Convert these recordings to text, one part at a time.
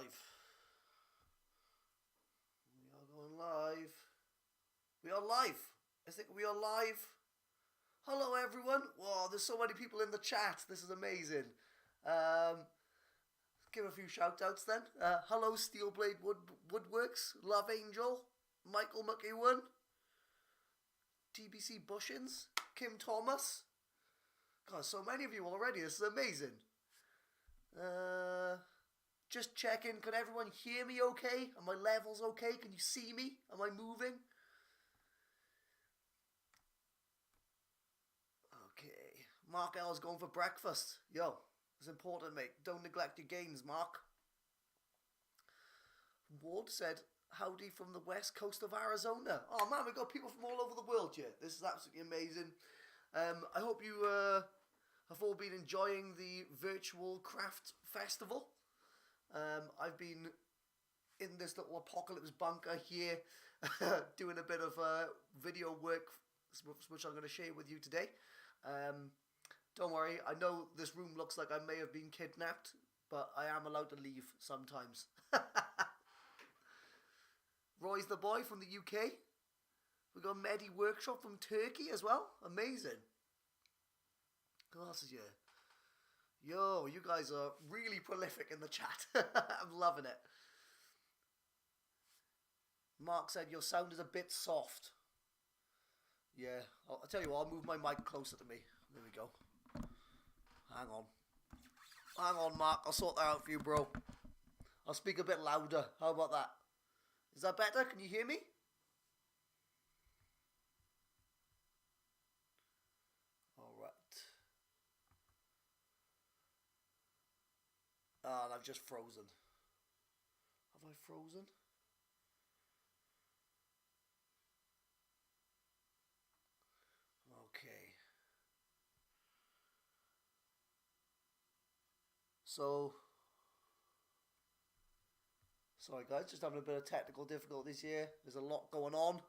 live. We are going live. We are live. I think we are live. Hello everyone. Wow, there's so many people in the chat. This is amazing. Give a few shout outs then. Hello Steelblade Woodworks, Love Angel, Michael McEwan, TBC Bushins, Kim Thomas. God, so many of you already. This is amazing. Just checking. Can everyone hear me okay? Are my levels okay? Can you see me? Am I moving? Okay. Mark L's going for breakfast. Yo, it's important, mate. Don't neglect your gains, Mark. Ward said, howdy from the west coast of Arizona. Oh man, we've got people from all over the world here. This is absolutely amazing. I hope you have all been enjoying the virtual craft festival. I've been in this little apocalypse bunker here doing a bit of video work, which I'm going to share with you today. Don't worry, I know this room looks like I may have been kidnapped, but I am allowed to leave sometimes. Roy's the boy from the UK. We got Medi Workshop from Turkey as well. Amazing. Who else is here? Yo, you guys are really prolific in the chat. I'm loving it. Mark said your sound is a bit soft. Yeah, I'll tell you what, I'll move my mic closer to me. There we go. Hang on. Hang on, Mark. I'll sort that out for you, bro. I'll speak a bit louder. How about that? Is that better? Can you hear me? Alright. Ah, and I've just frozen. Have I frozen? Okay. So, sorry guys, just having a bit of technical difficulties here. There's a lot going on.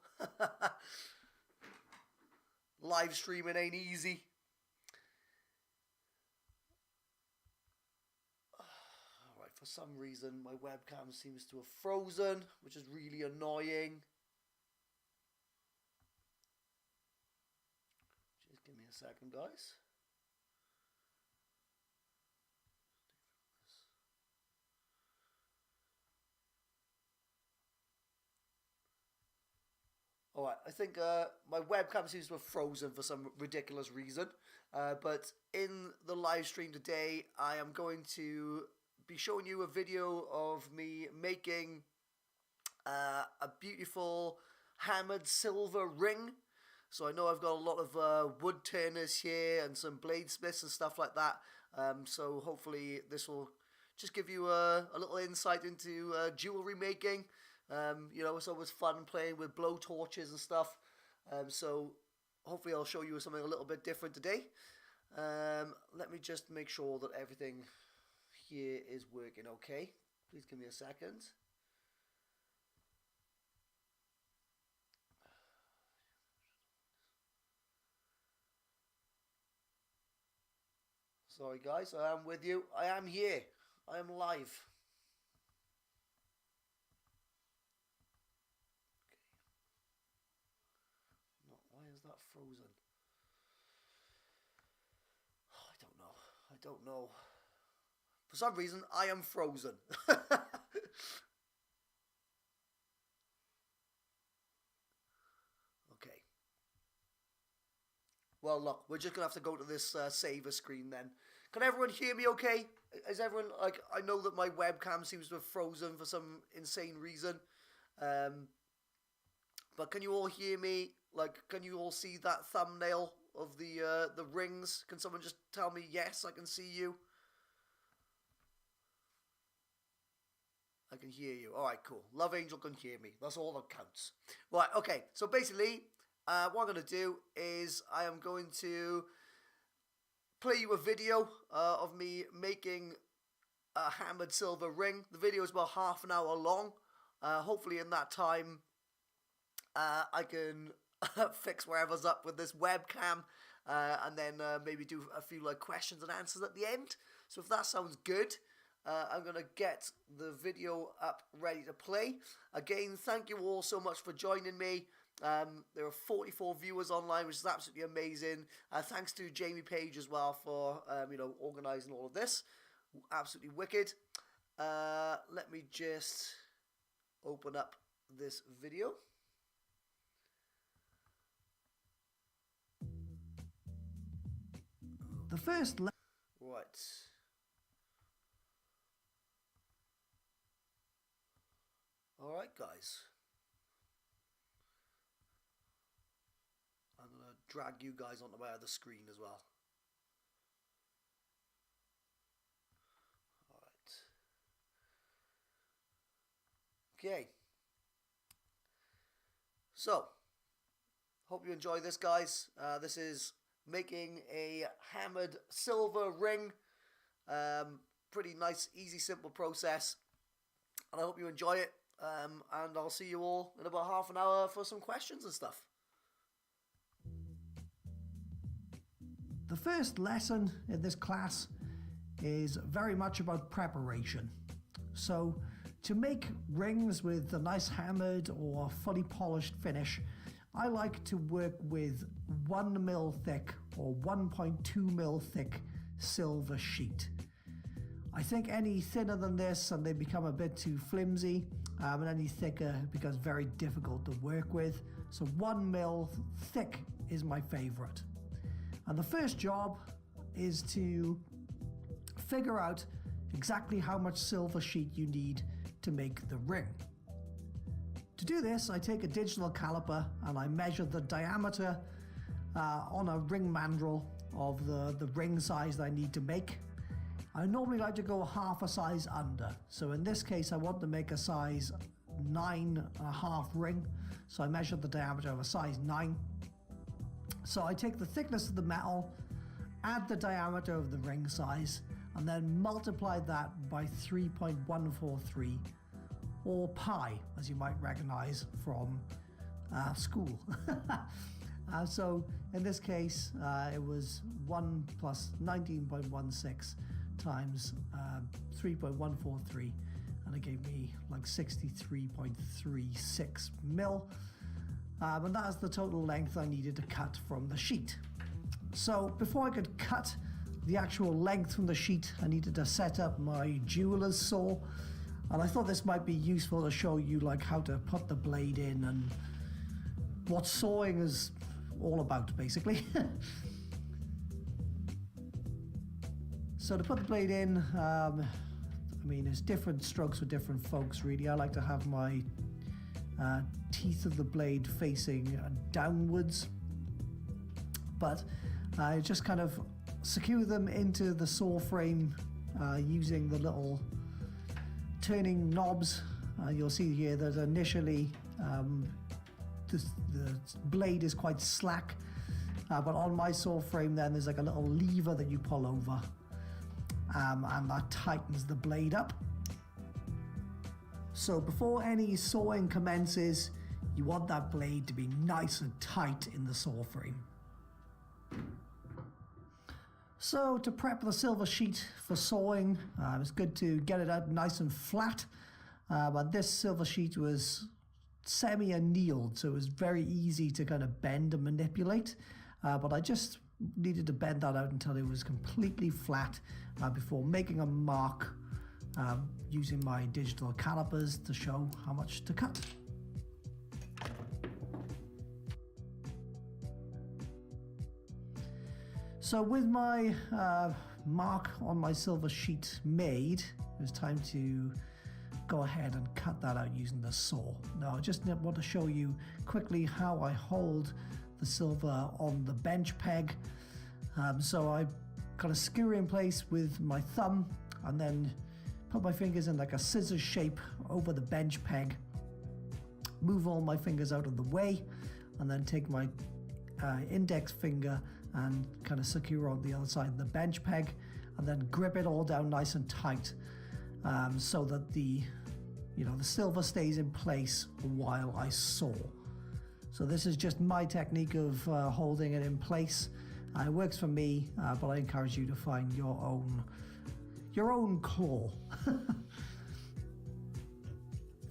Live streaming ain't easy. Alright, for some reason my webcam seems to have frozen, which is really annoying. Just give me a second, guys. Alright, I think my webcam seems to have frozen for some ridiculous reason. But in the live stream today, I am going to be showing you a video of me making a beautiful hammered silver ring. So I know I've got a lot of wood turners here and some bladesmiths and stuff like that. So hopefully this will just give you a little insight into jewellery making. You know, it's always fun playing with blow torches and stuff. So hopefully I'll show you something a little bit different today. Let me just make sure that everything here is working okay. Please give me a second. Sorry guys, I am with you. I am here. I am live. That frozen. Oh, I don't know. I don't know. For some reason, I am frozen. Okay. Well, look, we're just gonna have to go to this saver screen then. Can everyone hear me okay? Is everyone, like, I know that my webcam seems to have frozen for some insane reason. But can you all hear me? Like, can you all see that thumbnail of the rings? Can someone just tell me yes, I can see you? I can hear you. Alright, cool. Love Angel can hear me. That's all that counts. Right, okay. So basically, what I'm going to do is I am going to play you a video of me making a hammered silver ring. The video is about half an hour long. Hopefully in that time, I can fix whatever's up with this webcam, and then maybe do a few like questions and answers at the end. So if that sounds good, I'm going to get the video up ready to play. Again, thank you all so much for joining me. There are 44 viewers online, which is absolutely amazing. Thanks to Jamie Page as well for organising all of this. Absolutely wicked. Let me just open up this video. The first right. All right, guys. I'm gonna drag you guys onto my other screen as well. All right. Okay. So, hope you enjoy this, guys. This is making a hammered silver ring. Pretty nice, easy, simple process. And I hope you enjoy it. And I'll see you all in about half an hour for some questions and stuff. The first lesson in this class is very much about preparation. So to make rings with a nice hammered or fully polished finish, I like to work with 1 mil thick or 1.2 mil thick silver sheet. I think any thinner than this and they become a bit too flimsy, and any thicker becomes very difficult to work with. So 1 mil thick is my favorite. And the first job is to figure out exactly how much silver sheet you need to make the ring. To do this, I take a digital caliper and I measure the diameter on a ring mandrel of the ring size that I need to make. I normally like to go half a size under. So in this case, I want to make a size 9.5 ring. So I measure the diameter of a size 9. So I take the thickness of the metal, add the diameter of the ring size, and then multiply that by 3.143, or pi, as you might recognize from school. So in this case, it was 1 plus 19.16 times 3.143, and it gave me like 63.36 mil. And that's the total length I needed to cut from the sheet. So before I could cut the actual length from the sheet, I needed to set up my jeweler's saw. And I thought this might be useful to show you like how to put the blade in and what sawing is all about, basically. So to put the blade in, I mean, there's different strokes for different folks, really. I like to have my teeth of the blade facing downwards, but I just kind of secure them into the saw frame using the little turning knobs. You'll see here that initially the blade is quite slack, but on my saw frame then there's like a little lever that you pull over, and that tightens the blade up. So before any sawing commences, you want that blade to be nice and tight in the saw frame. So to prep the silver sheet for sawing, it's good to get it out nice and flat. But this silver sheet was semi-annealed, so it was very easy to kind of bend and manipulate. But I just needed to bend that out until it was completely flat before making a mark using my digital calipers to show how much to cut. So with my mark on my silver sheet made, it was time to go ahead and cut that out using the saw. Now I just want to show you quickly how I hold the silver on the bench peg. So I kind of skewer in place with my thumb and then put my fingers in like a scissors shape over the bench peg, move all my fingers out of the way, and then take my index finger and kind of secure on the other side of the bench peg, and then grip it all down nice and tight, so that the silver stays in place while I saw. So this is just my technique of holding it in place. It works for me, but I encourage you to find your your own claw.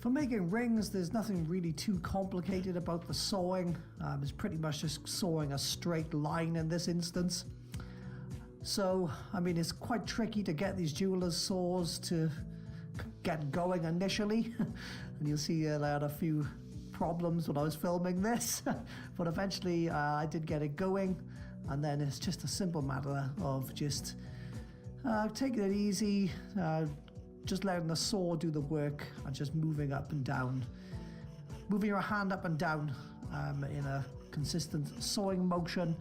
For making rings, there's nothing really too complicated about the sawing. It's pretty much just sawing a straight line in this instance. So, I mean, it's quite tricky to get these jeweler's saws to get going initially. And you'll see that I had a few problems when I was filming this. But eventually I did get it going. And then it's just a simple matter of just taking it easy, just letting the saw do the work and just moving up and down. Moving your hand up and down in a consistent sawing motion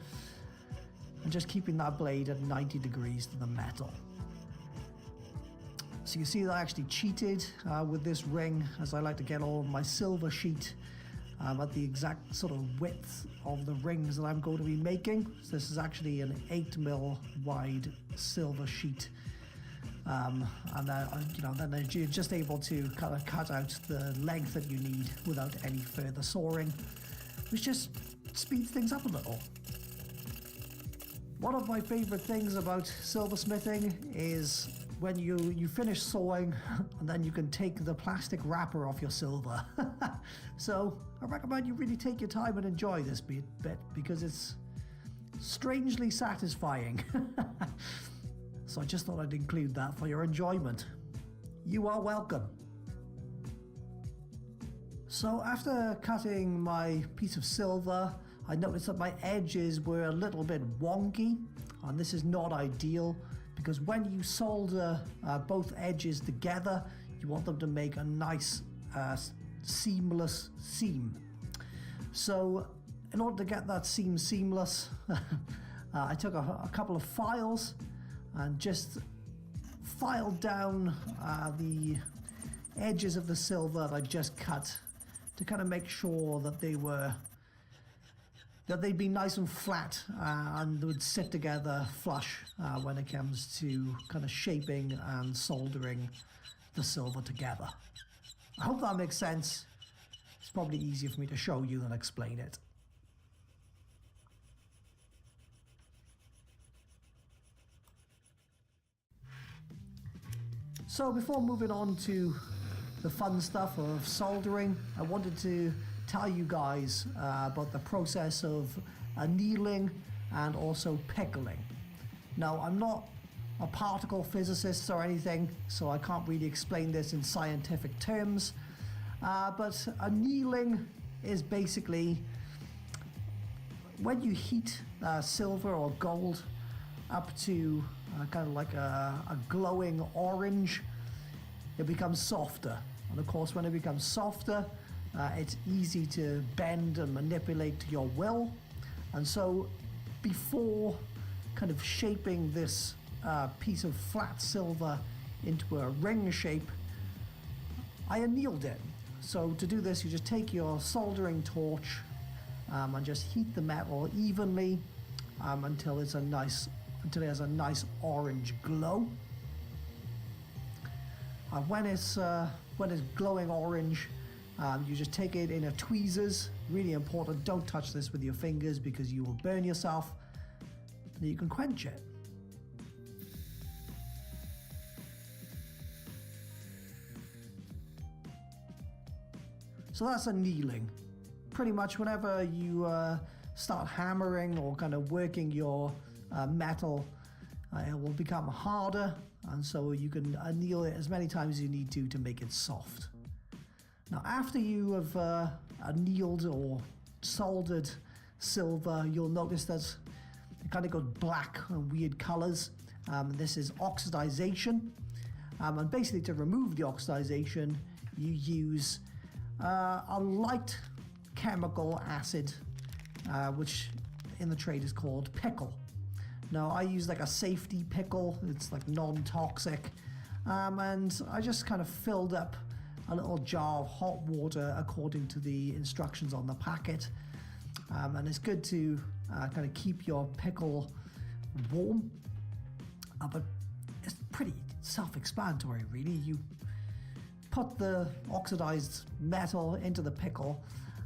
and just keeping that blade at 90 degrees to the metal. So you can see that I actually cheated with this ring, as I like to get all of my silver sheet at the exact sort of width of the rings that I'm going to be making. So this is actually an 8mm wide silver sheet. And then you're just able to kind of cut out the length that you need without any further sawing, which just speeds things up a little. One of my favorite things about silversmithing is when you finish sawing and then you can take the plastic wrapper off your silver. So I recommend you really take your time and enjoy this bit because it's strangely satisfying. So I just thought I'd include that for your enjoyment. You are welcome. So after cutting my piece of silver, I noticed that my edges were a little bit wonky, and this is not ideal because when you solder both edges together, you want them to make a nice seamless seam. So in order to get that seam seamless, I took a couple of files and just filed down the edges of the silver that I just cut to kind of make sure that they'd be nice and flat and would sit together flush when it comes to kind of shaping and soldering the silver together. I hope that makes sense. It's probably easier for me to show you than explain it. So before moving on to the fun stuff of soldering, I wanted to tell you guys about the process of annealing and also pickling. Now, I'm not a particle physicist or anything, so I can't really explain this in scientific terms, but annealing is basically when you heat silver or gold up to kind of like a glowing orange, it becomes softer. And of course, when it becomes softer, it's easy to bend and manipulate to your will. And so before kind of shaping this piece of flat silver into a ring shape, I annealed it. So to do this, you just take your soldering torch and just heat the metal evenly until it has a nice orange glow. When it's glowing orange, you just take it in a tweezers. Really important, don't touch this with your fingers because you will burn yourself. And you can quench it. So that's annealing. Pretty much whenever you start hammering or kind of working your metal, it will become harder, and so you can anneal it as many times as you need to make it soft. Now after you have annealed or soldered silver, you'll notice that it kind of goes black and weird colors. This is oxidization, and basically to remove the oxidization you use a light chemical acid, which in the trade is called pickle. Now I use like a safety pickle, it's like non-toxic, and I just kind of filled up a little jar of hot water according to the instructions on the packet, and it's good to kind of keep your pickle warm, but it's pretty self-explanatory really. You put the oxidized metal into the pickle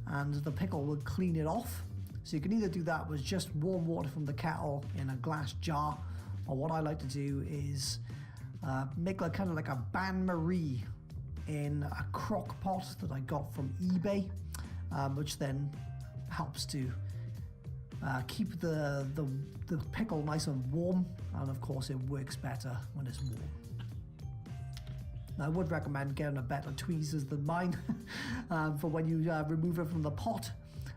and the pickle will clean it off. So you can either do that with just warm water from the kettle in a glass jar, or what I like to do is make like kind of like a bain-marie in a crock pot that I got from eBay, which then helps to keep the pickle nice and warm, and of course it works better when it's warm. Now, I would recommend getting a better tweezers than mine for when you remove it from the pot,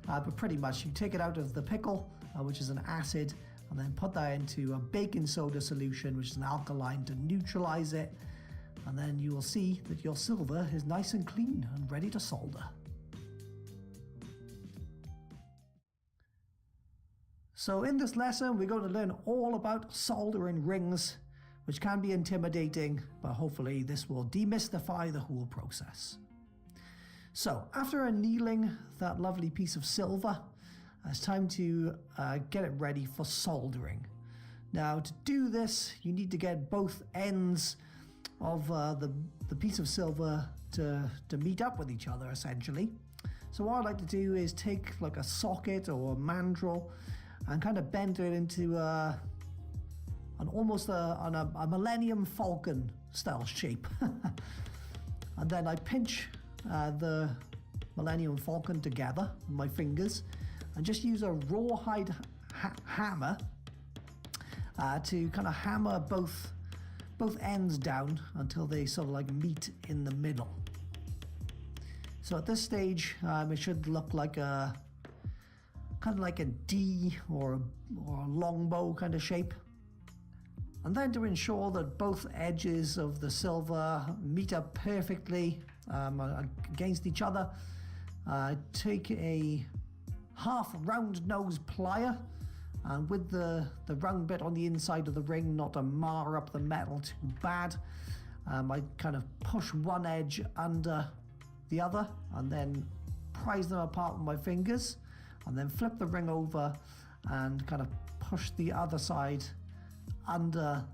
but pretty much you take it out of the pickle, which is an acid, and then put that into a baking soda solution, which is an alkaline, to neutralize it, and then you will see that your silver is nice and clean and ready to solder. So in this lesson, we're going to learn all about soldering rings, which can be intimidating, but hopefully this will demystify the whole process. So after annealing that lovely piece of silver, it's time to get it ready for soldering. Now, to do this, you need to get both ends of the piece of silver to meet up with each other, essentially. So what I like to do is take like a socket or a mandrel and kind of bend it into almost a Millennium Falcon style shape. And then I pinch the Millennium Falcon together with my fingers and just use a rawhide hammer to kind of hammer both ends down until they sort of like meet in the middle. So at this stage, it should look like a kind of like a D or a longbow kind of shape. And then to ensure that both edges of the silver meet up perfectly against each other, take a half round nose plier, and with the round bit on the inside of the ring, not to mar up the metal too bad, I kind of push one edge under the other and then prise them apart with my fingers, and then flip the ring over and kind of push the other side under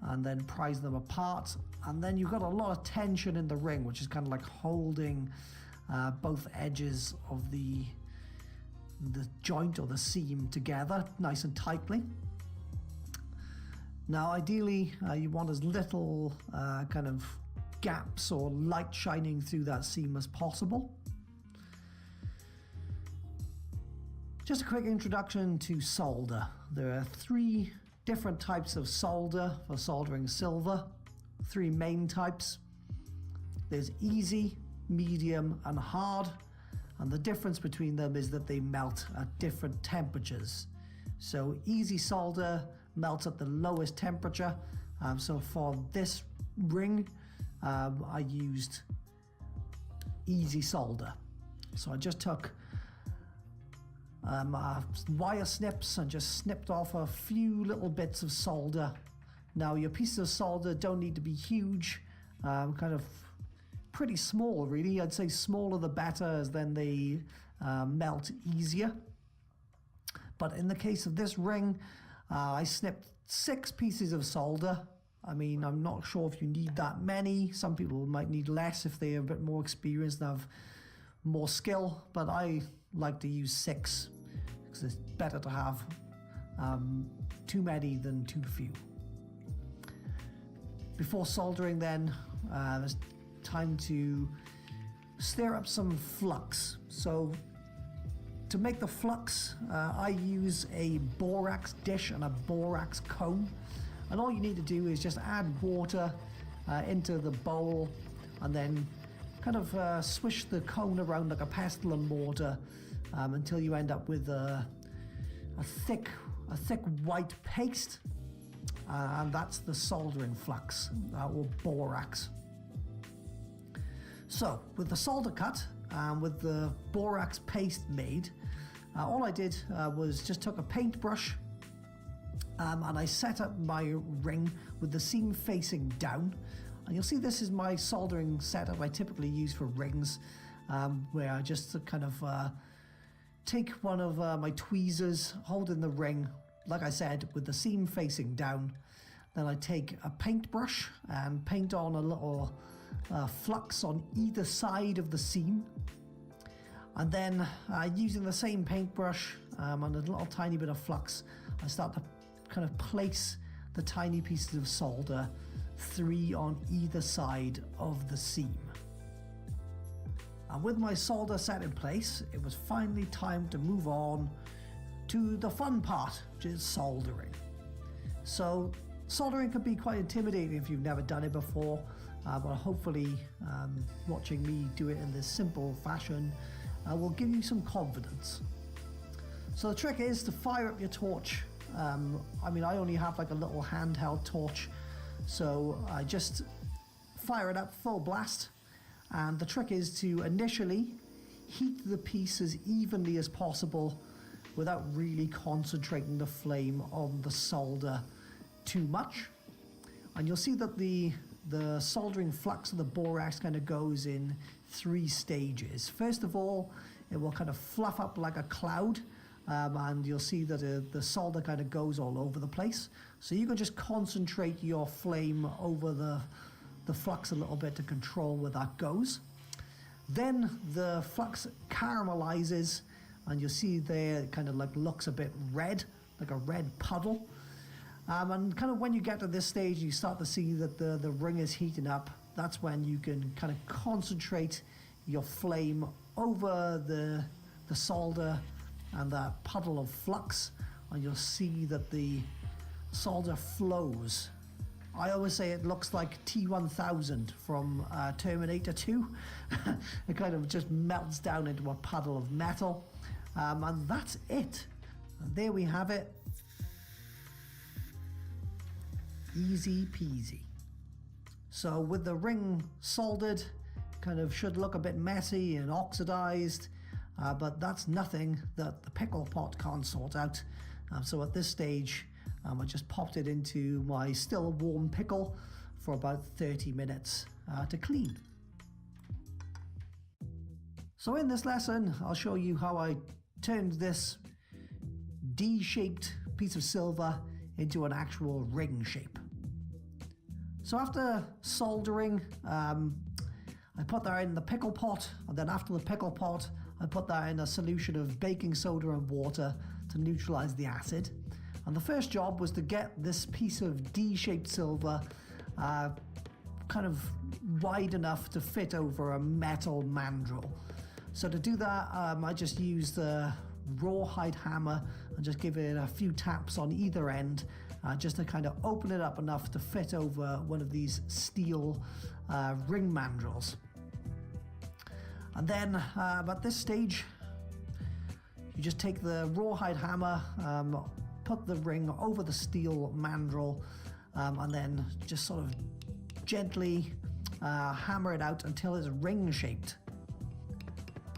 and then prise them apart. And then you've got a lot of tension in the ring, which is kind of like holding both edges of the joint or the seam together nice and tightly. Now ideally you want as little kind of gaps or light shining through that seam as possible. Just a quick introduction to solder. There are 3 different types of solder for soldering silver, 3 main types. There's easy, medium and hard, and the difference between them is that they melt at different temperatures. So easy solder melts at the lowest temperature. So for this ring I used easy solder. So I just took wire snips and just snipped off a few little bits of solder. Now your pieces of solder don't need to be huge, kind of pretty small really. I'd say smaller the better, as then they melt easier. But in the case of this ring, I snipped 6 pieces of solder. I mean, I'm not sure if you need that many. Some people might need less if they're a bit more experienced and have more skill, but I like to use 6 because it's better to have too many than too few. Before soldering then, it's time to stir up some flux. So to make the flux, I use a borax dish and a borax cone, and all you need to do is just add water into the bowl and then kind of swish the cone around like a pestle and mortar until you end up with a thick white paste, and that's the soldering flux or borax. So with the solder cut and with the borax paste made, all I did was just took a paintbrush and I set up my ring with the seam facing down. And you'll see this is my soldering setup I typically use for rings, where I just kind of take one of my tweezers, hold in the ring, like I said, with the seam facing down. Then I take a paintbrush and paint on a little flux on either side of the seam. And then using the same paintbrush and a little tiny bit of flux, I start to kind of place the tiny pieces of solder 3 on either side of the seam. And with my solder set in place, it was finally time to move on to the fun part, which is soldering. So soldering can be quite intimidating if you've never done it before, but hopefully watching me do it in this simple fashion will give you some confidence. So the trick is to fire up your torch. I only have like a little handheld torch, so I just fire it up full blast. And the trick is to initially heat the piece as evenly as possible without really concentrating the flame on the solder too much. And you'll see that the soldering flux of the borax kind of goes in 3 stages. First of all, it will kind of fluff up like a cloud, and you'll see that the solder kind of goes all over the place. So you can just concentrate your flame over the flux a little bit to control where that goes. Then the flux caramelizes, and you'll see there it kind of like looks a bit red, like a red puddle. And kind of when you get to this stage, you start to see that the ring is heating up. That's when you can kind of concentrate your flame over the solder and that puddle of flux, and you'll see that the solder flows. I always say it looks like T-1000 from Terminator 2. It kind of just melts down into a puddle of metal. And that's it. And there we have it. Easy peasy. So with the ring soldered, kind of should look a bit messy and oxidized, but that's nothing that the pickle pot can't sort out. So at this stage, I just popped it into my still warm pickle for about 30 minutes to clean. So in this lesson, I'll show you how I turned this D-shaped piece of silver into an actual ring shape. So after soldering, I put that in the pickle pot, and then after the pickle pot, I put that in a solution of baking soda and water to neutralize the acid. And the first job was to get this piece of D-shaped silver kind of wide enough to fit over a metal mandrel. So to do that, I just used a rawhide hammer and just give it a few taps on either end, just to kind of open it up enough to fit over one of these steel ring mandrels. And then at this stage, you just take the rawhide hammer, put the ring over the steel mandrel, and then just sort of gently hammer it out until it's ring shaped.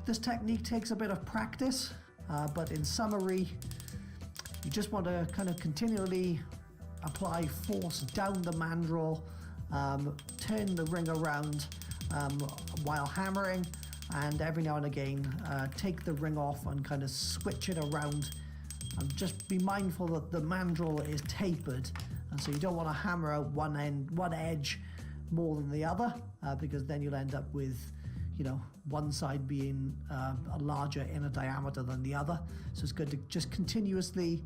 This technique takes a bit of practice, but in summary, you just want to kind of continually apply force down the mandrel, turn the ring around while hammering, and every now and again take the ring off and kind of switch it around. And just be mindful that the mandrel is tapered, and so you don't want to hammer out one edge more than the other, because then you'll end up with, one side being a larger inner diameter than the other. So it's good to just continuously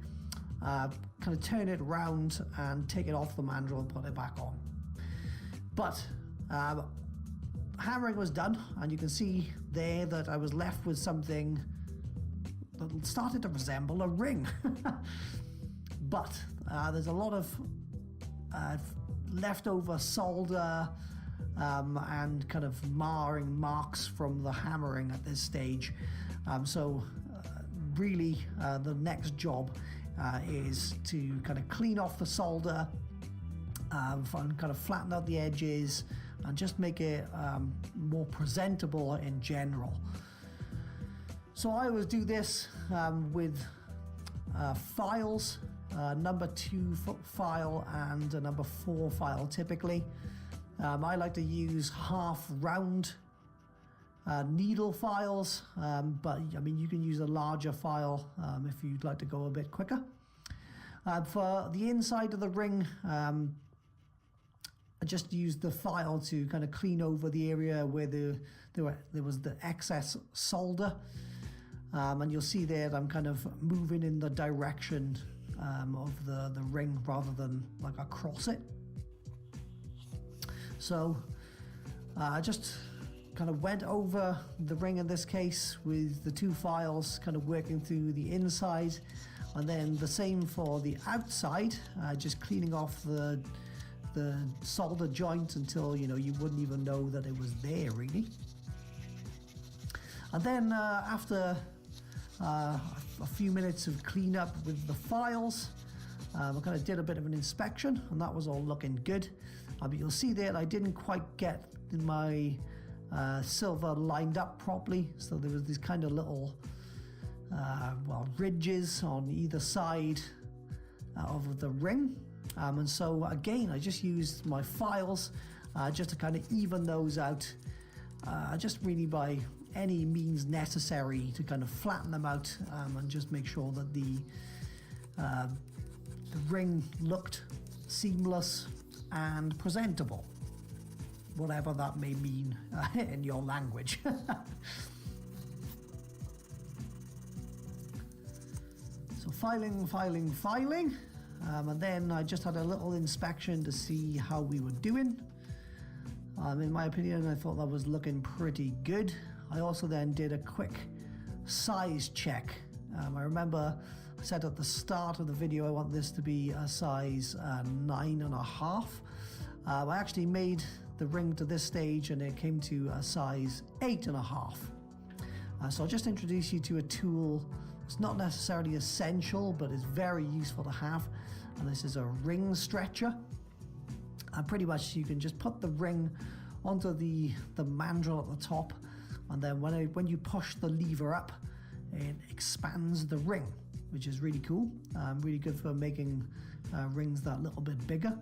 kind of turn it around and take it off the mandrel and put it back on. But hammering was done, and you can see there that I was left with something that started to resemble a ring. But there's a lot of leftover solder and kind of marring marks from the hammering at this stage. So really the next job is to kind of clean off the solder and kind of flatten out the edges and just make it more presentable in general. So I always do this with files, number 2 file and a number 4 file typically. I like to use half round needle files, but I mean you can use a larger file if you'd like to go a bit quicker. For the inside of the ring, I just used the file to kind of clean over the area where there was the excess solder. And you'll see there that I'm kind of moving in the direction of the ring rather than like across it. So I just kind of went over the ring in this case with the two files, kind of working through the inside, and then the same for the outside, just cleaning off the solder joint until you wouldn't even know that it was there really. And then after a few minutes of cleanup with the files, I kind of did a bit of an inspection, and that was all looking good. But you'll see that I didn't quite get my silver lined up properly, so there was these kind of little ridges on either side of the ring. And so again, I just used my files just to kind of even those out, just really by any means necessary to kind of flatten them out, and just make sure that the ring looked seamless and presentable, whatever that may mean in your language. So filing, and then I just had a little inspection to see how we were doing. In my opinion, I thought that was looking pretty good. I also then did a quick size check. I remember I said at the start of the video I want this to be a size 9.5. I actually made the ring to this stage and it came to a size 8.5. So I'll just introduce you to a tool. It's not necessarily essential, but it's very useful to have. And this is a ring stretcher. And pretty much you can just put the ring onto the mandrel at the top, and then when you push the lever up, it expands the ring, which is really cool. Really good for making rings that little bit bigger.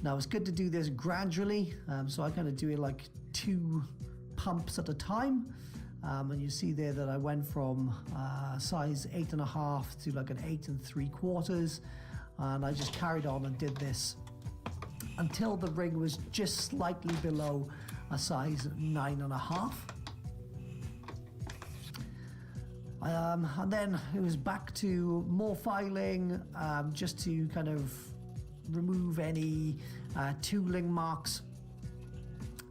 Now it's good to do this gradually, so I kind of do it like 2 pumps at a time. And you see there that I went from size 8.5 to like an 8 3/4, and I just carried on and did this until the ring was just slightly below a size 9.5. And then it was back to more filing, just to kind of remove any tooling marks.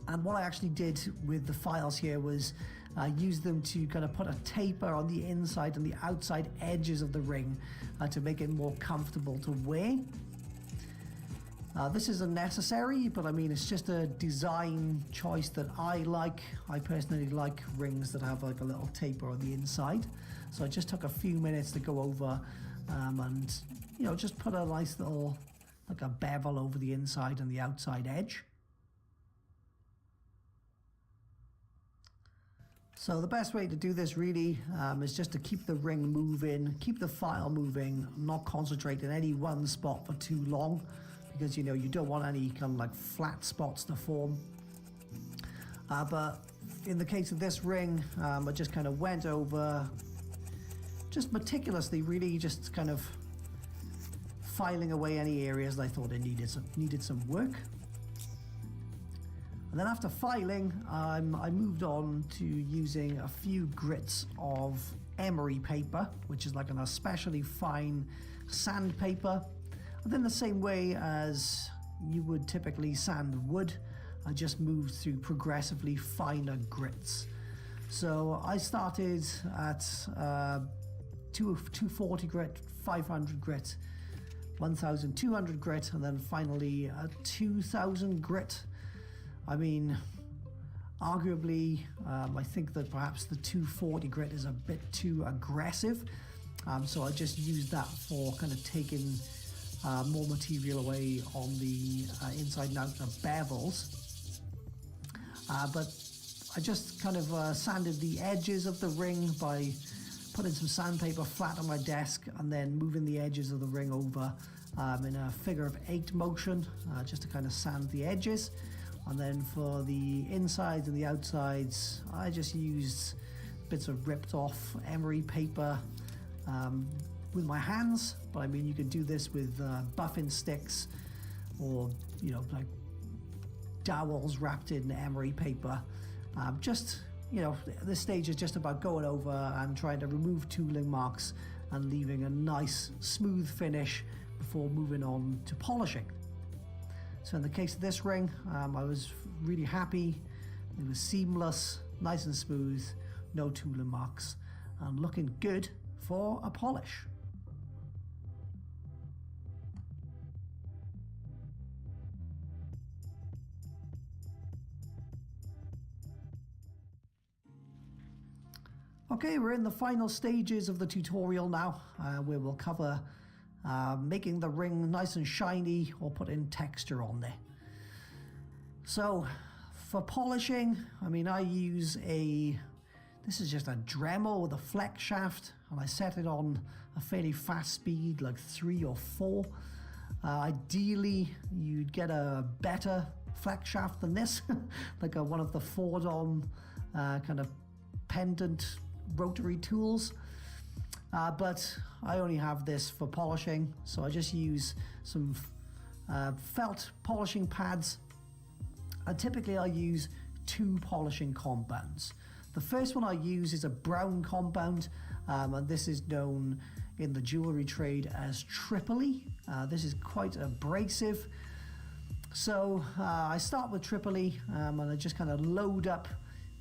And what I actually did with the files here was use them to kind of put a taper on the inside and the outside edges of the ring to make it more comfortable to wear. This isn't necessary, but I mean, it's just a design choice that I like. I personally like rings that have like a little taper on the inside. So I just took a few minutes to go over and, just put a nice little, like a bevel over the inside and the outside edge. So the best way to do this really is just to keep the ring moving, keep the file moving, not concentrate in any one spot for too long, because you don't want any kind of like flat spots to form. But in the case of this ring, I just kind of went over, just meticulously, really just kind of filing away any areas that I thought it needed some work. And then after filing, I moved on to using a few grits of emery paper, which is like an especially fine sandpaper. And then the same way as you would typically sand wood, I just moved through progressively finer grits. So I started at 240 grit, 500 grit, 1200 grit, and then finally a 2000 grit. I mean, arguably, I think that perhaps the 240 grit is a bit too aggressive. So I just used that for kind of taking more material away on the inside and out of bevels. But I just kind of sanded the edges of the ring by putting some sandpaper flat on my desk and then moving the edges of the ring over in a figure of 8 motion, just to kind of sand the edges. And then for the insides and the outsides, I just used bits of ripped off emery paper with my hands. But I mean, you could do this with buffing sticks, or like dowels wrapped in emery paper. This stage is just about going over and trying to remove tooling marks and leaving a nice smooth finish before moving on to polishing. So in the case of this ring, I was really happy. It was seamless, nice and smooth, no tooling marks, and looking good for a polish. Okay, we're in the final stages of the tutorial now, where we'll cover making the ring nice and shiny or put in texture on there. So for polishing, I mean, I use this is just a Dremel with a flex shaft, and I set it on a fairly fast speed, like 3 or 4. Ideally, you'd get a better flex shaft than this, like one of the Fordom kind of pendant rotary tools. But I only have this for polishing, so I just use some felt polishing pads. And typically I use 2 polishing compounds. The first one I use is a brown compound, and this is known in the jewellery trade as Tripoli. This is quite abrasive. So I start with Tripoli, and I just kind of load up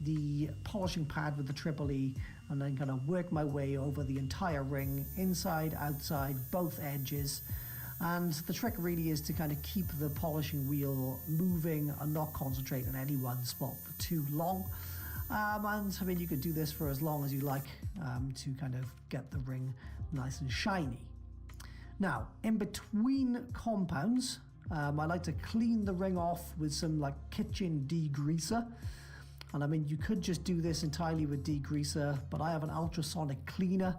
the polishing pad with the Tripoli, and then kind of work my way over the entire ring, inside, outside, both edges. And the trick really is to kind of keep the polishing wheel moving and not concentrate on any one spot for too long. And I mean, you could do this for as long as you like to kind of get the ring nice and shiny. Now, in between compounds, I like to clean the ring off with some like kitchen degreaser. And I mean, you could just do this entirely with degreaser, but I have an ultrasonic cleaner,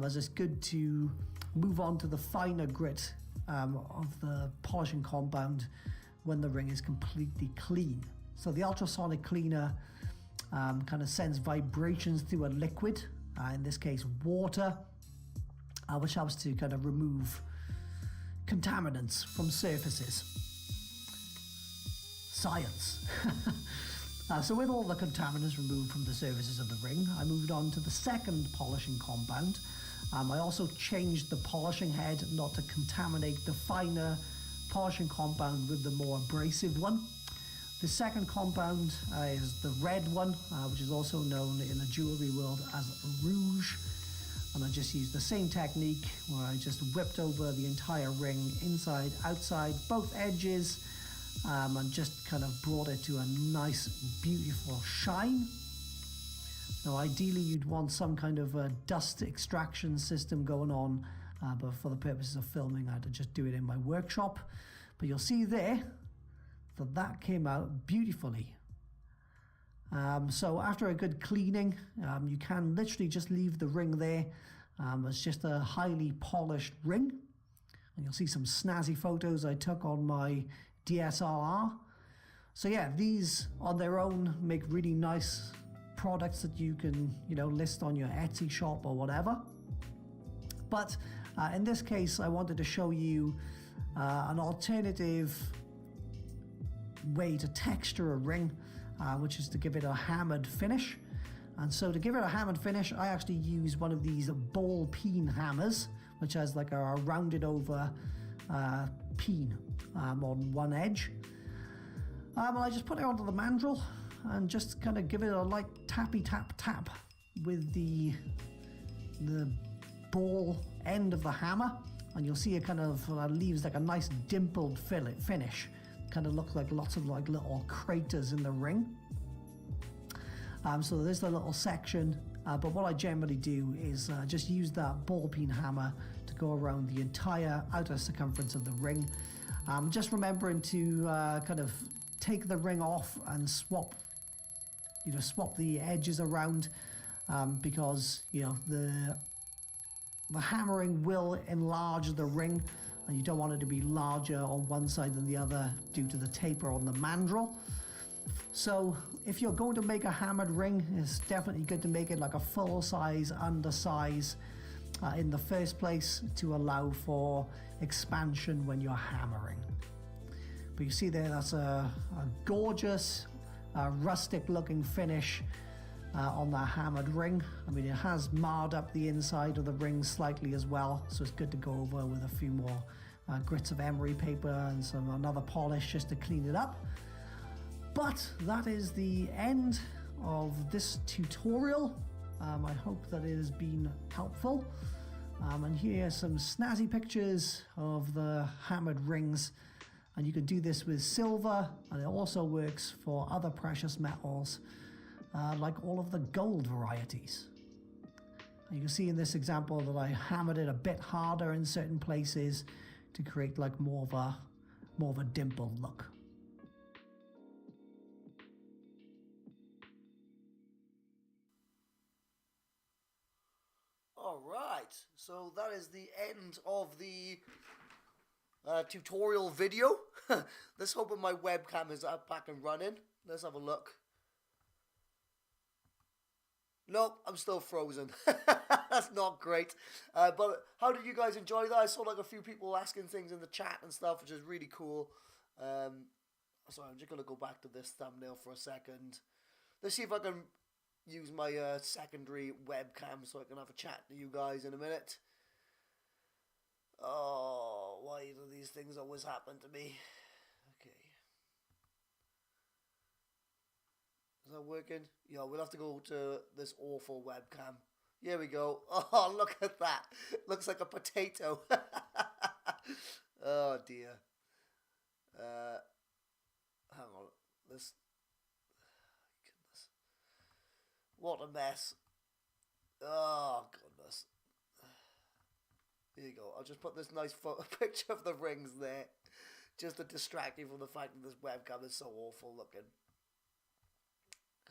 as it's good to move on to the finer grit of the polishing compound when the ring is completely clean. So the ultrasonic cleaner kind of sends vibrations through a liquid, in this case water, which helps to kind of remove contaminants from surfaces. Science. So with all the contaminants removed from the surfaces of the ring, I moved on to the second polishing compound. I also changed the polishing head not to contaminate the finer polishing compound with the more abrasive one. The second compound is the red one, which is also known in the jewellery world as rouge. And I just used the same technique where I just whipped over the entire ring, inside, outside, both edges, and just kind of brought it to a nice, beautiful shine. Now, ideally, you'd want some kind of a dust extraction system going on, but for the purposes of filming, I had to just do it in my workshop. But you'll see there that came out beautifully. So after a good cleaning, you can literally just leave the ring there. It's just a highly polished ring. And you'll see some snazzy photos I took on my DSLR. So yeah, these on their own make really nice products that you can, list on your Etsy shop or whatever. But in this case, I wanted to show you an alternative way to texture a ring, which is to give it a hammered finish. And so to give it a hammered finish, I actually use one of these ball peen hammers, which has like a rounded over peen on one edge. And I just put it onto the mandrel and just kind of give it a light tappy tap with the ball end of the hammer, and you'll see it kind of leaves like a nice dimpled finish. Kind of looks like lots of like little craters in the ring. So there's the little section, but what I generally do is just use that ball peen hammer to go around the entire outer circumference of the ring. Just remembering to kind of take the ring off and swap the edges around, because the hammering will enlarge the ring, and you don't want it to be larger on one side than the other due to the taper on the mandrel. So if you're going to make a hammered ring, it's definitely good to make it like a full size undersize in the first place to allow for expansion when you're hammering. But you see there, that's a gorgeous rustic looking finish on that hammered ring. I mean, it has marred up the inside of the ring slightly as well, so it's good to go over with a few more grits of emery paper and another polish just to clean it up. But that is the end of this tutorial. I hope that it has been helpful. And here are some snazzy pictures of the hammered rings. And you can do this with silver, and it also works for other precious metals, like all of the gold varieties. You can see in this example that I hammered it a bit harder in certain places to create like more of a dimpled look. All right, so that is the end of the tutorial video. Let's hope my webcam is back and running. Let's have a look. Nope, I'm still frozen. That's not great. But how did you guys enjoy that? I saw like a few people asking things in the chat and stuff, which is really cool. Sorry, I'm just going to go back to this thumbnail for a second. Let's see if I can use my secondary webcam so I can have a chat to you guys in a minute. Oh, why do these things always happen to me? Okay. Is that working? Yeah, we'll have to go to this awful webcam. Here we go. Oh, look at that. Looks like a potato. Oh, dear. Hang on. This. Goodness. What a mess. Oh, goodness. Here you go. I'll just put this nice picture of the rings there, just to distract you from the fact that this webcam is so awful looking.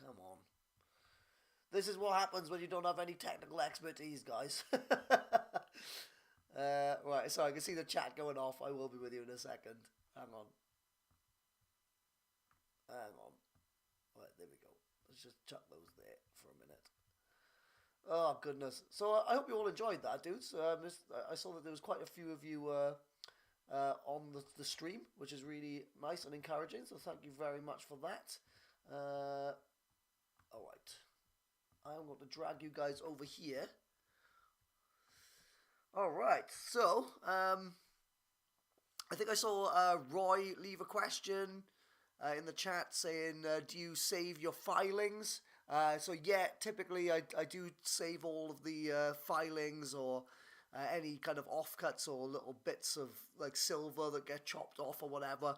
Come on. This is what happens when you don't have any technical expertise, guys. Right, so I can see the chat going off. I will be with you in a second. Hang on. Right, there we go. Let's just chuck those there for a minute. Oh, goodness. So I hope you all enjoyed that, dudes. I saw that there was quite a few of you on the stream, which is really nice and encouraging. So thank you very much for that. All right. I'm going to drag you guys over here. All right. So I think I saw Roy leave a question in the chat saying, do you save your filings? So yeah, typically I do save all of the filings or any kind of offcuts or little bits of like silver that get chopped off or whatever.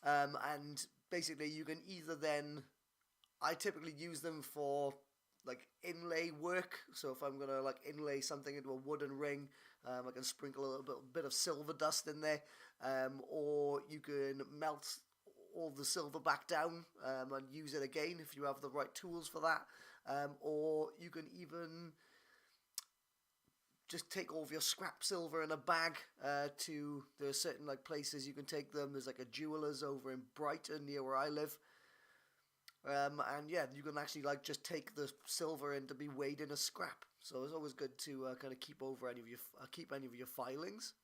And basically you can either then, I typically use them for like inlay work. So if I'm gonna like inlay something into a wooden ring, I can sprinkle a little bit of silver dust in there, or you can melt all the silver back down and use it again if you have the right tools for that, or you can even just take all of your scrap silver in a bag to, there are certain like places you can take them. There's like a jeweller's over in Brighton near where I live, and yeah, you can actually like just take the silver in to be weighed in as scrap. So it's always good to kind of keep any of your filings.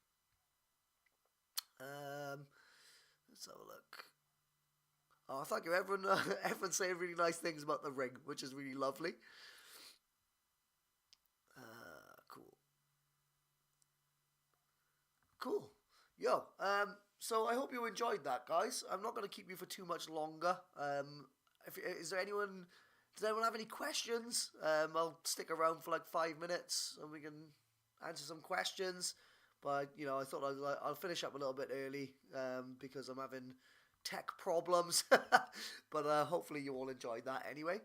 Let's have a look. Oh, thank you, everyone. Everyone's saying really nice things about the ring, which is really lovely. Cool. Cool. Yo, so I hope you enjoyed that, guys. I'm not going to keep you for too much longer. Does anyone have any questions? I'll stick around for like 5 minutes and we can answer some questions. But, you know, I thought I'll finish up a little bit early because I'm having tech problems. But hopefully you all enjoyed that anyway.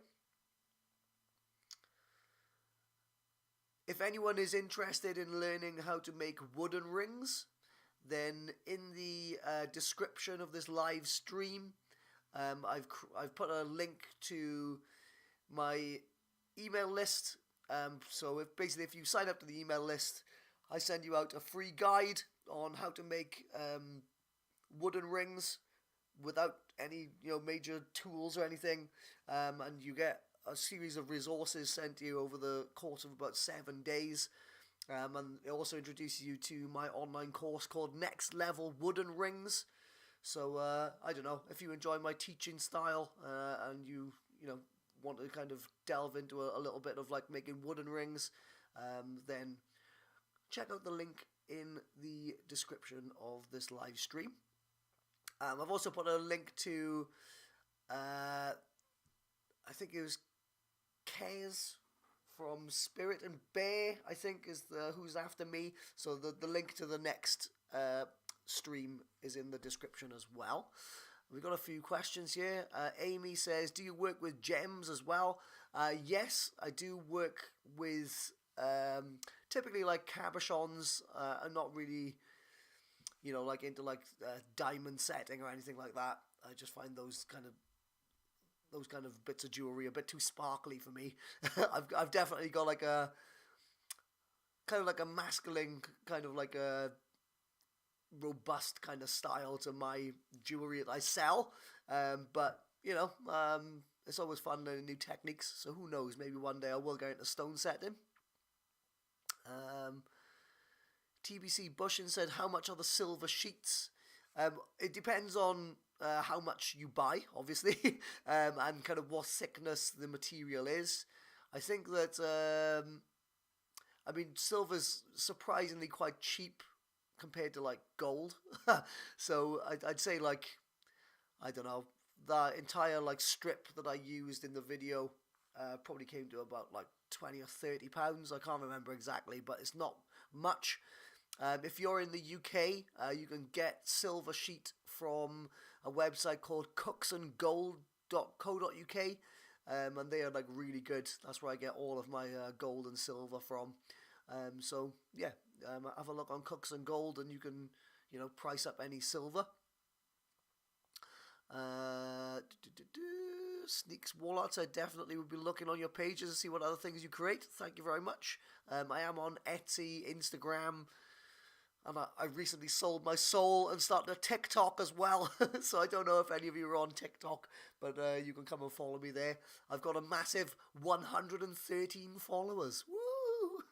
If anyone is interested in learning how to make wooden rings, then in the description of this live stream, I've put a link to my email list. So if you sign up to the email list, I send you out a free guide on how to make wooden rings without any major tools or anything, and you get a series of resources sent to you over the course of about 7 days, and it also introduces you to my online course called Next Level Wooden Rings. So I don't know, if you enjoy my teaching style and you want to kind of delve into a little bit of like making wooden rings, then check out the link in the description of this live stream. I've also put a link to, I think it was Kez from Spirit and Bear, I think is who's after me. So the link to the next stream is in the description as well. We've got a few questions here. Amy says, do you work with gems as well? Yes, I do work with typically like cabochons. I'm not really, like into like diamond setting or anything like that. I just find those kind of bits of jewelry a bit too sparkly for me. I've definitely got like a kind of like a masculine, kind of like a robust kind of style to my jewelry that I sell. But it's always fun learning new techniques. So who knows? Maybe one day I will go into stone setting. TBC Bushin said, how much are the silver sheets? It depends on how much you buy, obviously, and kind of what thickness the material is. I think that, silver's surprisingly quite cheap compared to, like, gold. So I'd say, like, I don't know, the entire, like, strip that I used in the video probably came to about, like, 20 or 30 pounds. I can't remember exactly, but it's not much. If you're in the UK, you can get silver sheet from a website called cooksandgold.co.uk, and they are like really good. That's where I get all of my gold and silver from. So yeah, have a look on Cooks and Gold, and you can price up any silver. Sneaks Wallets, I definitely would be looking on your pages to see what other things you create. Thank you very much. I am on Etsy, Instagram, and I recently sold my soul and started a TikTok as well. So I don't know if any of you are on TikTok, but you can come and follow me there. I've got a massive 113 followers. Woo!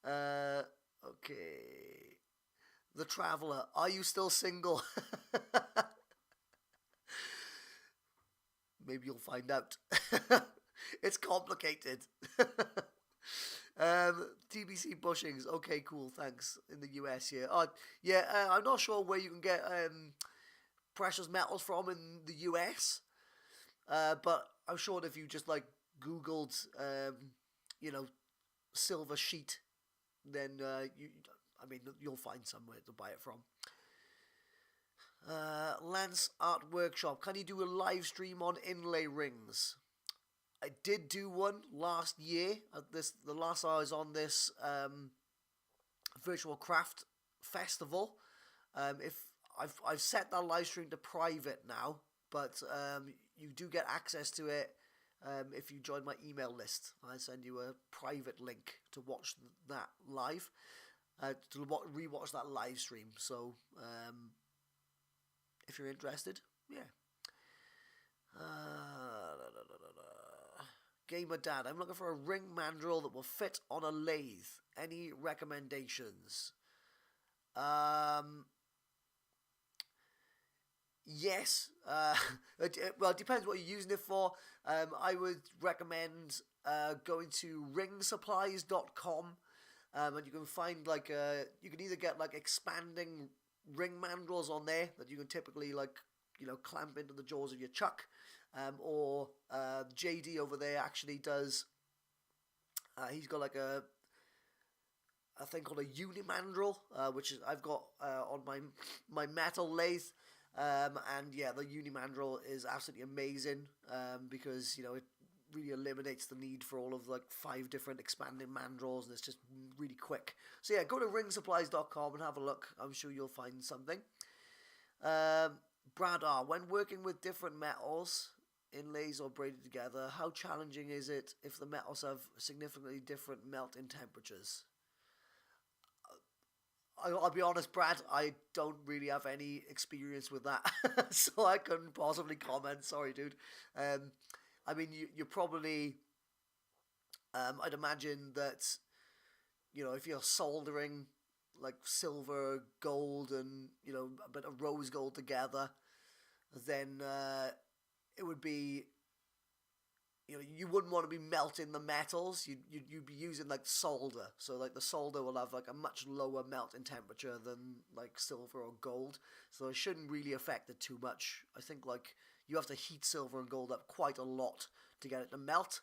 Okay. The Traveller, are you still single? Maybe you'll find out. It's complicated. TBC bushings. Okay, cool. Thanks. In the US, yeah. I'm not sure where you can get precious metals from in the US, but I'm sure if you just like Googled, silver sheet, then you'll find somewhere to buy it from. Lance Art Workshop. Can you do a live stream on inlay rings? I did do one last year. The last I was on this virtual craft festival. If I've set that live stream to private now, but you do get access to it if you join my email list. I send you a private link to watch that live, to rewatch that live stream. So if you're interested, yeah. Gamer Dad, I'm looking for a ring mandrel that will fit on a lathe. Any recommendations? Yes. Well, it depends what you're using it for. I would recommend going to ringsupplies.com, and you can find you can either get like expanding ring mandrels on there that you can typically clamp into the jaws of your chuck. Or JD over there actually does. He's got like a thing called a unimandrel, which is I've got on my metal lathe, and yeah, the unimandrel is absolutely amazing because it really eliminates the need for all of 5 different expanding mandrels, and it's just really quick. So yeah, go to ringsupplies.com and have a look. I'm sure you'll find something. Brad R, when working with different metals, inlays or braided together, how challenging is it if the metals have significantly different melting temperatures? I'll be honest, Brad, I don't really have any experience with that, so I couldn't possibly comment. Sorry, dude. You're probably, I'd imagine that, if you're soldering like silver, gold, and a bit of rose gold together, then it would be, you wouldn't want to be melting the metals. You'd be using like solder. So like the solder will have like a much lower melting temperature than like silver or gold. So it shouldn't really affect it too much. I think like you have to heat silver and gold up quite a lot to get it to melt.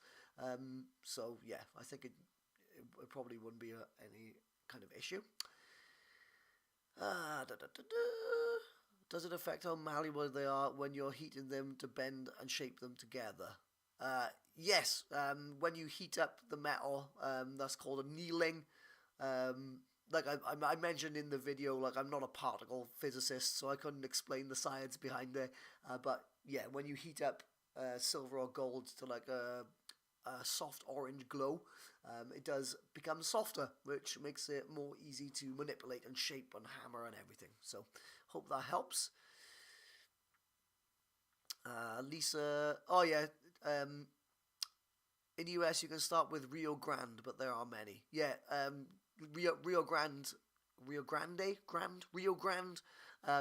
So yeah, I think it probably wouldn't be any kind of issue. Does it affect how malleable they are when you're heating them to bend and shape them together? Yes, when you heat up the metal, that's called annealing. Like I mentioned in the video, like I'm not a particle physicist, so I couldn't explain the science behind it. But yeah, when you heat up silver or gold to like a soft orange glow, it does become softer, which makes it more easy to manipulate and shape and hammer and everything. So hope that helps. Lisa, oh yeah, in the US you can start with Rio Grande, but there are many. Yeah, Rio Grande.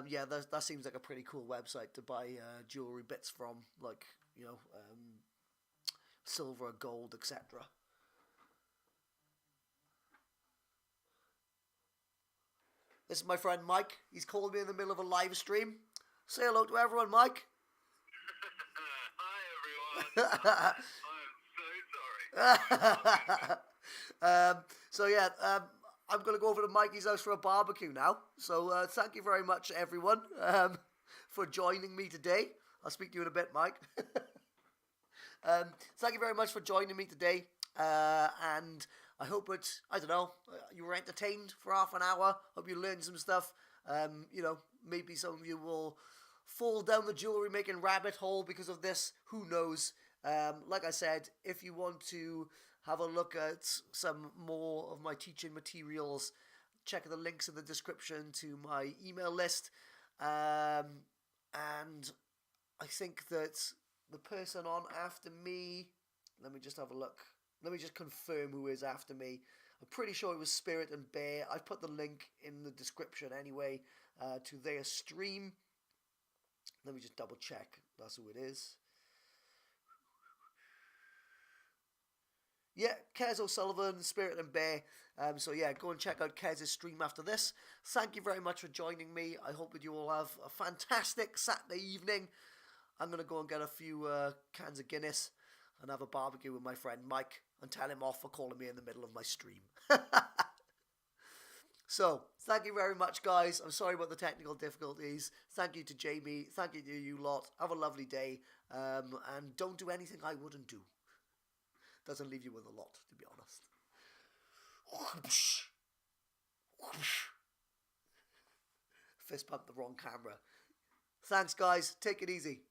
Yeah, that seems like a pretty cool website to buy jewelry bits from, like, you know, silver, gold, etc. This is my friend Mike. He's called me in the middle of a live stream. Say hello to everyone, Mike. Hi everyone. I'm so sorry. So yeah, I'm going to go over to Mikey's house for a barbecue now. So thank you very much, everyone, for joining me today. I'll speak to you in a bit, Mike. Thank you very much for joining me today. And I hope I don't know, you were entertained for half an hour. Hope you learned some stuff. You know, maybe some of you will fall down the jewelry making rabbit hole because of this. Who knows? Like I said, if you want to have a look at some more of my teaching materials, check the links in the description to my email list. And I think that the person on after me, let me just have a look. Let me just confirm who is after me. I'm pretty sure it was Spirit and Bear. I put the link in the description anyway to their stream. Let me just double check. That's who it is. Yeah, Kez O'Sullivan, Spirit and Bear. So yeah, go and check out Kez's stream after this. Thank you very much for joining me. I hope that you all have a fantastic Saturday evening. I'm going to go and get a few cans of Guinness and have a barbecue with my friend Mike and tell him off for calling me in the middle of my stream. So, thank you very much, guys. I'm sorry about the technical difficulties. Thank you to Jamie. Thank you to you lot. Have a lovely day. And don't do anything I wouldn't do. Doesn't leave you with a lot, to be honest. Fist pump the wrong camera. Thanks, guys. Take it easy.